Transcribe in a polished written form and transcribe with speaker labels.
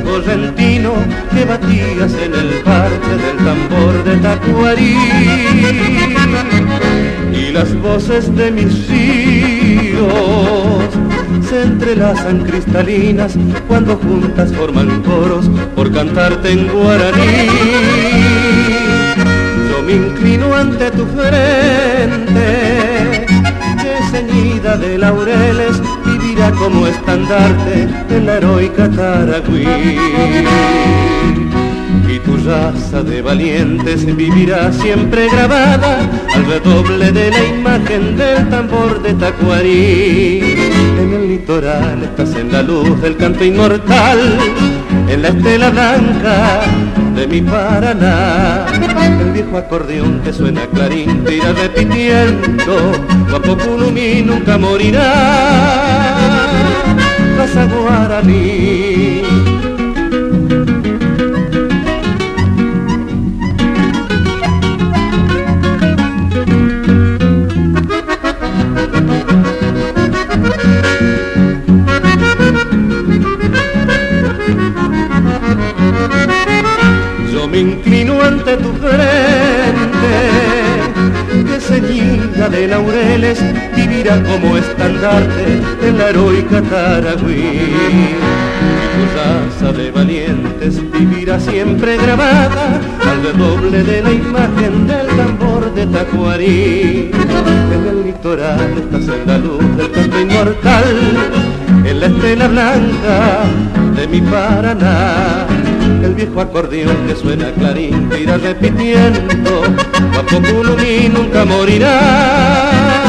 Speaker 1: correntino que batías en el parque del tambor de Tacuarí. Y las voces de mis ríos se entrelazan cristalinas cuando juntas forman coros por cantarte en guaraní. Yo me inclino ante tu frente, que ceñida de laureles vivirá como estandarte en la heroica Taragüí. Y tu raza de valientes vivirá siempre grabada al redoble de la imagen del tambor de Tacuarí. En el litoral estás en la luz del canto inmortal, en la estela blanca de mi Paraná. El viejo acordeón que suena clarín te irá repitiendo, Guapopulumí nunca morirá, raza guaraní. Yo me inclino ante tu frente, que ceñida de laureles vivirá como estandarte en la heroica Taragüí. Y tu raza de valientes vivirá siempre grabada al redoble de la imagen del tambor de Tacuarí. En el litoral estás en la luz del canto inmortal, en la estela blanca de mi Paraná. El viejo acordeón que suena clarín te irá repitiendo, Guapopulumí nunca morirá.